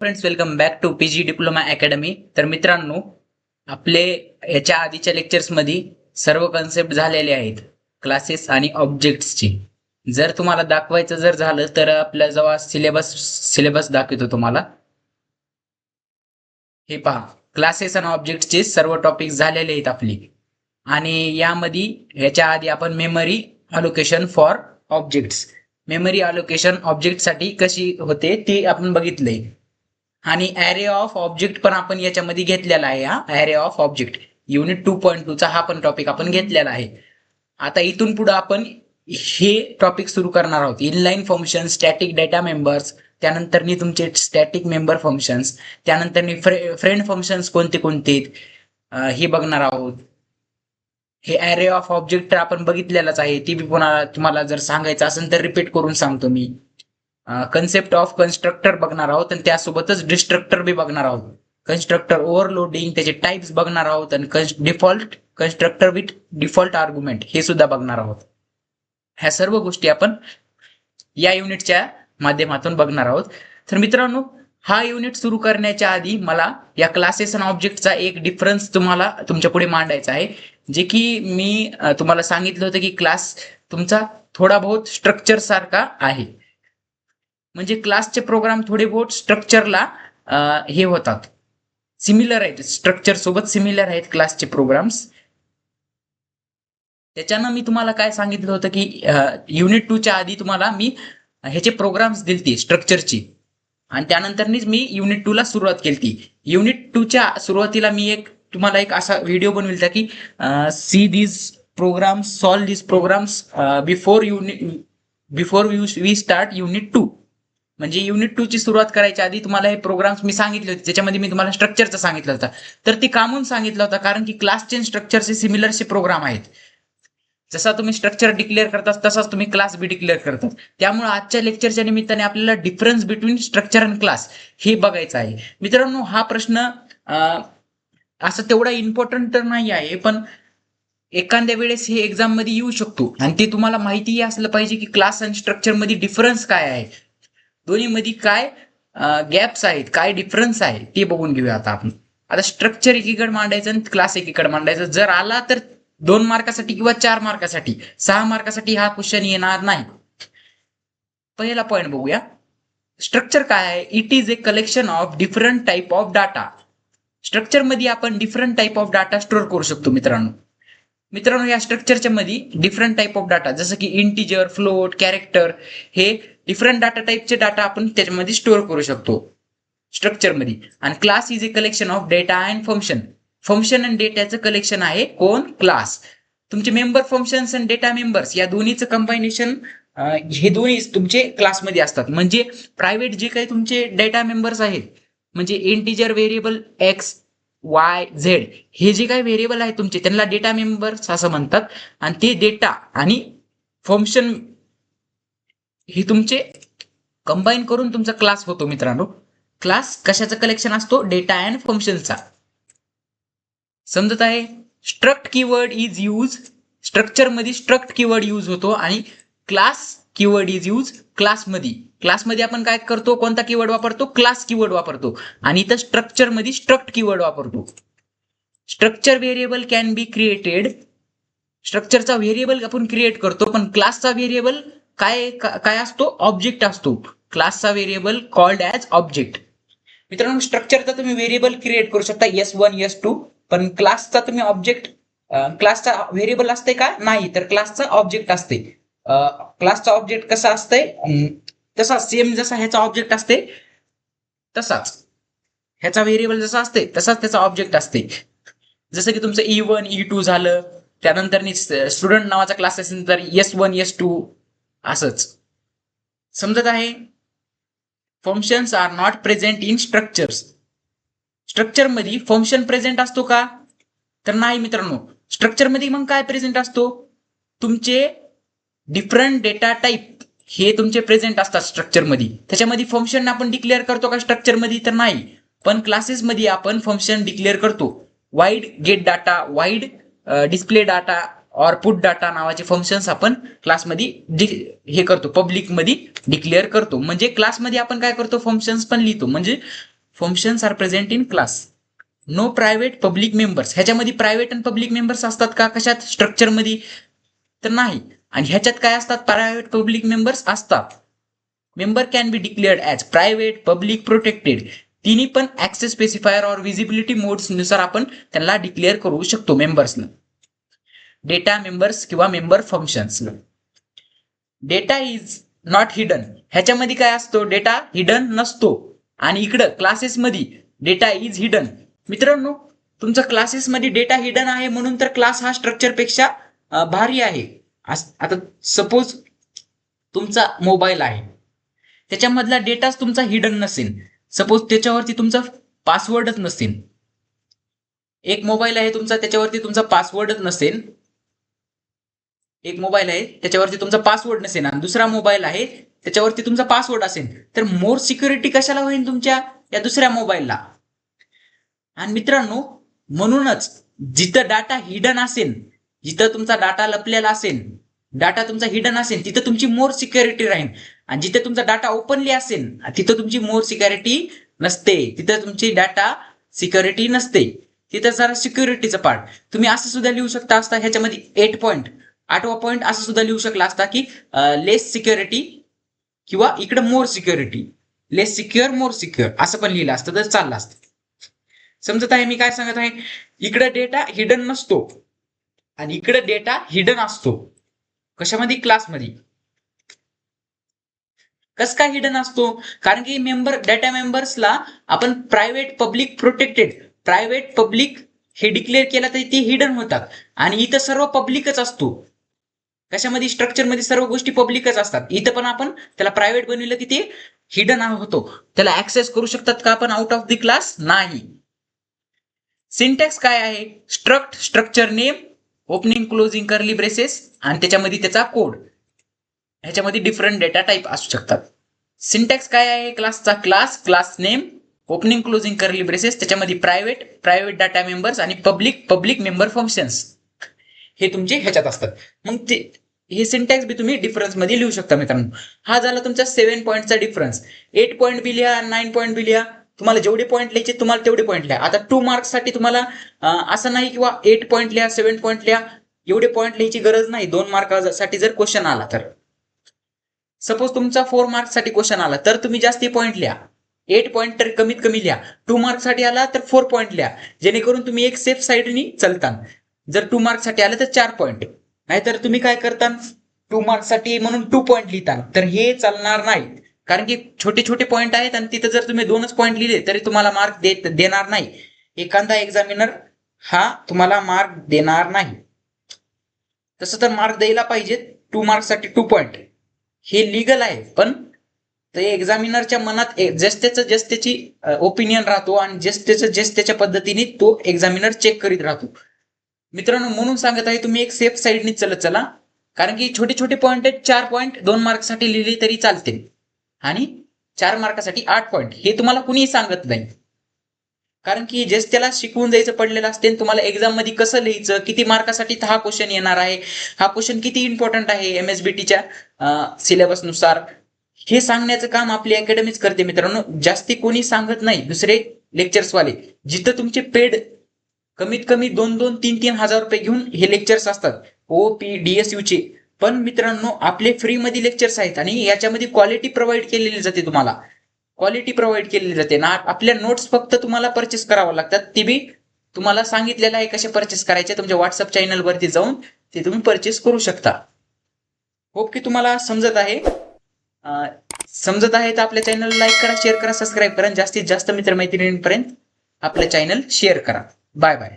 Friends, welcome back to PG diploma academy. तर मित्रांनो, आपले याच्या आधीच्या लेक्चर्समध्ये सर्व कन्सेप्ट झालेले आहेत क्लासेस आणि ऑब्जेक्ट्सची. जर तुम्हाला दाखवायचं जर झालं तर आपल्या जवळ सिलेबस दाखवतो तुम्हाला. हे पहा, क्लासेस आणि ऑब्जेक्टचे सर्व टॉपिक झालेले आहेत आपली. आणि यामध्ये ह्याच्या आधी आपण memory allocation for objects, memory allocation ऑब्जेक्टसाठी कशी होते ते आपण बघितलंय. आणि ॲरे ऑफ ऑब्जेक्ट पण आपण याच्यामध्ये घेतलेला आहे. हा ॲरे ऑफ ऑब्जेक्ट युनिट 2.2 चा हा पण टॉपिक आपण घेतलेला आहे. आता इथून पुढे आपण हे टॉपिक सुरू करणार आहोत. Inline function, static data members, त्यानंतर तुमचे स्टॅटिक मेंबर फंक्शन्स, त्यानंतर फ्रेंड फंक्शन्स कोणते कोणते हे बघणार आहोत. हे ॲरे ऑफ ऑब्जेक्ट आपण बघितलेलाच आहे, ती बी पुन्हा तुम्हाला जर सांगायचं असेल तर रिपीट करून सांगतो मी. कन्सेप्ट ऑफ कन्स्ट्रक्टर बघणार आहोत आणि त्यासोबतच डिस्ट्रक्टर बी बघणार आहोत. कन्स्ट्रक्टर ओव्हरलोडिंग, त्याचे टाइप्स बघणार आहोत आणि default constructor with default argument हे सुद्धा बघणार आहोत. ह्या सर्व गोष्टी आपण या युनिटच्या माध्यमातून बघणार आहोत. तर मित्रांनो, हा युनिट सुरू करण्याच्या आधी मला या क्लासेस आणि ऑब्जेक्टचा एक डिफरन्स तुम्हाला तुमच्या पुढे मांडायचा आहे. जे की मी तुम्हाला सांगितलं होतं की क्लास तुमचा थोडा बहुत स्ट्रक्चर सारखा आहे. म्हणजे क्लासचे प्रोग्राम थोडे बहुत स्ट्रक्चरला हे होतात, सिमिलर आहेत, स्ट्रक्चर सोबत सिमिलर आहेत क्लासचे प्रोग्राम्स. त्याच्यानं मी तुम्हाला काय सांगितलं होतं की युनिट 2 च्या आधी तुम्हाला मी ह्याचे प्रोग्राम्स दिलती स्ट्रक्चरची, आणि त्यानंतरनीच मी युनिट 2 ला सुरुवात केली. युनिट 2 च्या सुरुवातीला मी तुम्हाला एक असा व्हिडिओ बनविला की see these programs, solve these programs before we start unit 2. म्हणजे युनिट 2 ची सुरुवात करायच्या आधी तुम्हाला हे प्रोग्राम्स मी सांगितले होते, ज्याच्यामध्ये मी तुम्हाला स्ट्रक्चरचं सांगितलं होतं. तर ते कामून सांगितलं होतं कारण की क्लासचे स्ट्रक्चरचे सिमिलरचे प्रोग्राम आहेत. जसा तुम्ही स्ट्रक्चर डिक्लेअर करतात तसाच तुम्ही क्लास बी डिक्लेअर करतात. त्यामुळे आजच्या लेक्चरच्या निमित्ताने आपल्याला डिफरन्स बिटवीन स्ट्रक्चर आणि क्लास हे बघायचं आहे. मित्रांनो, हा प्रश्न असं तेवढा इम्पॉर्टंट तर नाही आहे, पण एखाद्या वेळेस हे एक्झाम मध्ये येऊ शकतो आणि ते तुम्हाला माहिती असलं पाहिजे की क्लास आणि स्ट्रक्चर मध्ये डिफरन्स काय आहे, दोन्ही मध्ये काय गॅप्स आहेत, काय डिफरन्स आहे ते बघून घेऊया. आता आपण स्ट्रक्चर एकीकडे मांडायचं आणि क्लास एकीकडे मांडायचं. जर आला तर 2 मार्कासाठी किंवा 4 मार्कासाठी, 6 मार्कासाठी हा क्वेश्चन येणार नाही. पहिला पॉईंट बघूया. स्ट्रक्चर काय आहे? It is a collection of different type of data. Structure मध्ये आपण different type of data store करू शकतो. मित्रांनो, या स्ट्रक्चरच्या मध्ये डिफरंट टाईप ऑफ डाटा, जसं की इंटिजर, फ्लोट, कॅरेक्टर, हे डिफरंट डाटा टाईपचे डाटा आपण त्याच्यामध्ये स्टोअर करू शकतो स्ट्रक्चर मध्ये. आणि class is a collection of data and function. Function आणि डेटाचं कलेक्शन आहे कोण? क्लास. तुमचे मेंबर फंक्शन्स आणि डेटा मेंबर्स या दोन्हीचं कंबायनेशन, हे दोन्ही तुमचे क्लासमध्ये असतात. म्हणजे प्रायव्हेट जे काही तुमचे डेटा मेंबर्स आहेत, म्हणजे integer, variable x, Y, Z, हे जे काही व्हेरिएबल आहेत तुमचे, त्यांना डेटा मेंबर्स असं म्हणतात. आणि ते डेटा आणि फंक्शन हे तुमचे कंबाईन करून तुमचा क्लास होतो. मित्रांनो, क्लास कशाचं कलेक्शन असतो? डेटा अँड फंक्शनचा. समजत आहे? Struct keyword is use, structure मध्ये स्ट्रक्ट कीवर्ड यूज होतो आणि क्लास कीवर्ड इज यूज क्लासमध्ये. क्लासमध्ये आपण काय करतो? कोणता कीवर्ड वापरतो? क्लास कीवर्ड वापरतो. आणि इथं स्ट्रक्चर मध्ये स्ट्रक्ट कीवर्ड वापरतो. Structure variable can be created. स्ट्रक्चरचा व्हेरिएबल आपण क्रिएट करतो, पण क्लासचा व्हेरिएबल काय असतो? ऑब्जेक्ट असतो. क्लासचा व्हेरिएबल कॉल्ड ॲज ऑब्जेक्ट. मित्रांनो, स्ट्रक्चरचा तुम्ही व्हेरिएबल क्रिएट करू शकता S1, S2, पण क्लासचा तुम्ही ऑब्जेक्ट, क्लासचा व्हेरिएबल असते का? नाही, तर क्लासचा ऑब्जेक्ट असते. क्लासचा ऑब्जेक्ट कसा असतंय? तसा सेम जसा ह्याचा ऑब्जेक्ट असते तसाच ह्याचा व्हेरिएबल जसा असते तसाच त्याचा ऑब्जेक्ट असते. जसं की तुमचं E1, E2 झालं, त्यानंतर स्टुडंट नावाचा क्लास असेल तर S1, S2 असंच. समजत आहे? Functions are not present in structures. Structure मध्ये फंक्शन प्रेझेंट असतो का? तर नाही मित्रांनो. स्ट्रक्चर मध्ये मग काय प्रेझेंट असतो? तुमचे डिफरंट डेटा टाईप हे तुमचे प्रेझेंट असतात स्ट्रक्चर मध्ये. त्याच्यामध्ये फंक्शन आपण डिक्लेअर करतो का स्ट्रक्चर मध्ये? तर नाही. पण क्लासेस मध्ये आपण फंक्शन डिक्लेअर करतो. Wide gate data, wide display data और पुट डाटा नावाचे फंक्शन्स आपण क्लासमध्ये हे करतो, पब्लिक मध्ये डिक्लेअर करतो. म्हणजे क्लासमध्ये आपण काय करतो? फंक्शन्स पण लिहितो. म्हणजे functions are present in class. No private public members. ह्याच्यामध्ये प्रायव्हेट आणि पब्लिक मेंबर्स असतात का कशात स्ट्रक्चरमध्ये? तर नाही. आणि ह्याच्यात काय असतात? प्रायव्हेट पब्लिक मेंबर्स असतात. Member can be declared as private, public, protected. तिन्ही पण ऍक्सेस स्पेसिफायर और विजिबिलिटी मोड्स नुसार आपण त्यांना डिक्लेअर करू शकतो मेंबर्सला. डेटा मेंबर्स किंवा member functions. Data is not hidden. ह्याच्यामध्ये काय असतो? डेटा हिडन नसतो. आणि इकडं क्लासेसमध्ये डेटा इज हिडन. मित्रांनो, तुमचा क्लासेसमध्ये डेटा हिडन आहे म्हणून तर क्लास हा स्ट्रक्चर पेक्षा भारी आहे. आता सपोज तुमचा मोबाईल आहे, त्याच्यामधला डेटाच तुमचा हिडन नसेल, सपोज त्याच्यावरती तुमचा पासवर्डच नसेल. एक मोबाईल आहे तुमचा, त्याच्यावरती तुमचा पासवर्डच नसेल. एक मोबाईल आहे त्याच्यावरती तुमचा पासवर्ड नसेल आणि दुसरा मोबाईल आहे त्याच्यावरती तुमचा पासवर्ड असेल, तर मोर सिक्युरिटी कशाला होईल तुमच्या या दुसऱ्या मोबाईलला? आणि मित्रांनो, म्हणूनच जिथं डाटा हिडन असेल, जिथं तुमचा डाटा लपलेला असेल, डाटा तुमचा हिडन असेल, तिथं तुमची मोर सिक्युरिटी राहील. आणि जिथे तुमचा डाटा ओपनली असेल तिथं तुमची मोर सिक्युरिटी नसते. तिथं तुमची डाटा सिक्युरिटी नसते. तिथं जरा सिक्युरिटीचं पार्ट तुम्ही असं सुद्धा लिहू शकता असता. ह्याच्यामध्ये 8वा पॉईंट असं सुद्धा लिहू शकला असता की लेस सिक्युरिटी किंवा इकडे मोर सिक्युरिटी, लेस सिक्युअर मोर सिक्युअर असं पण लिहिलं असतं तर चाललं असतं. समजत आहे मी काय सांगत आहे? इकडे डेटा हिडन नसतो आणि इकडे डेटा हिडन असतो. कशामध्ये? क्लासमध्ये. कस काय हिडन असतो? कारण की डेटा मेंबर्सला आपण private, public, protected, private, public हे डिक्लेअर केला तर ते हिडन होतात. आणि इथं सर्व पब्लिकच असतो. कशामध्ये? स्ट्रक्चरमध्ये सर्व गोष्टी पब्लिकच असतात. इथं पण आपण त्याला प्रायव्हेट बनवलं की ते हिडन होतो. त्याला ऍक्सेस करू शकतात का आपण आउट ऑफ द क्लास? नाही. सिंटॅक्स काय आहे? Structure name, opening closing curly braces आणि त्याच्यामध्ये त्याचा कोड. ह्याच्यामध्ये डिफरंट डेटा टाईप असू शकतात. सिंटॅक्स काय आहे क्लासचा? Class name, opening closing curly braces, त्याच्यामध्ये प्रायव्हेट डाटा मेंबर्स आणि पब्लिक मेंबर फंक्शन्स हे तुमचे ह्याच्यात असतात. मग ते हे सिंटॅक्स बी तुम्ही डिफरन्स मध्ये लिहू शकता मित्रांनो. हा झाला तुमचा 7 पॉईंटचा डिफरन्स. 8 पॉईंट बी लिहा, 9 पॉईंट बी लिहा. तुम्हाला जेवढे पॉईंट लिहायचे तुम्हाला तेवढे पॉईंट लिहा. आता 2 मार्क्स साठी तुम्हाला असं नाही किंवा 8 पॉईंट लिहा, 7 पॉईंट लिहा, एवढे पॉईंट लिहायची गरज नाही. 2 मार्कासाठी जर क्वेश्चन आला तर, सपोज तुमचा 4 मार्क्स साठी क्वेश्चन आला तर तुम्ही जास्ती पॉईंट लिहा. 8 पॉईंट तर कमीत कमी लिहा. 2 मार्क्स साठी आला तर 4 पॉईंट लिहा, जेणेकरून तुम्ही एक सेफ साईडनी चलता. जर 2 मार्क्स साठी आलं तर 4 पॉईंट. नाहीतर तुम्ही काय करता? 2 मार्क्स साठी म्हणून 2 पॉईंट लिहिता, तर हे चालणार नाही. कारण की छोटे छोटे पॉईंट आहेत आणि तिथं जर तुम्ही 2च पॉईंट लिहिले तरी तुम्हाला मार्क देणार नाही. एखादा एक्झामिनर हा तुम्हाला मार्क देणार नाही. तसं तर मार्क द्यायला पाहिजे. 2 मार्क्स साठी 2 पॉईंट हे लिगल आहे, पण ते एक्झामिनरच्या मनात जस्ट त्याची ओपिनियन राहतो आणि जस्ट त्याच्या पद्धतीने तो एक्झामिनर चेक करीत राहतो. मित्रांनो, म्हणून सांगत आहे तुम्ही एक सेफ साईडनी चलत चला. कारण की छोटे छोटे पॉईंट आहेत. 4 पॉईंट 2 मार्कसाठी लिहिले तरी चालते आणि 4 मार्कासाठी 8 पॉईंट हे तुम्हाला कुणीही सांगत नाही. कारण की जस्ट त्याला शिकवून जायचं पडलेलं असते. तुम्हाला एक्झाम मध्ये कसं लिहायचं, किती मार्कासाठी हा क्वेश्चन येणार आहे, हा क्वेश्चन किती इम्पॉर्टंट आहे MSBTच्या सिलेबस नुसार, हे सांगण्याचं काम आपली अकॅडमीच करते मित्रांनो. जास्ती कोणी सांगत नाही. दुसरे लेक्चर्सवाले जिथं तुमचे पेड कमीत कमी 2-2, 3-3 हजार रुपये घेऊन हे लेक्चर्स असतात OPDSU चे. पण मित्रांनो, आपले फ्री मध्ये लेक्चर्स आहेत आणि याच्यामध्ये क्वालिटी प्रोव्हाइड केलेली जाते. तुम्हाला क्वालिटी प्रोव्हाइड केलेली जाते ना. आपल्या नोट्स फक्त तुम्हाला परचेस करावं लागतात. ते बी तुम्हाला सांगितलेलं आहे कसे परचेस करायचे. तुमच्या व्हॉट्सअप चॅनल वरती जाऊन ते तुम्ही परचेस करू शकता. होप की तुम्हाला समजत आहे. तर आपल्या चॅनल लाईक करा, शेअर करा, सबस्क्राईब करा. जास्तीत जास्त मित्रमैत्रिणींपर्यंत आपलं चॅनल शेअर करा. Bye bye.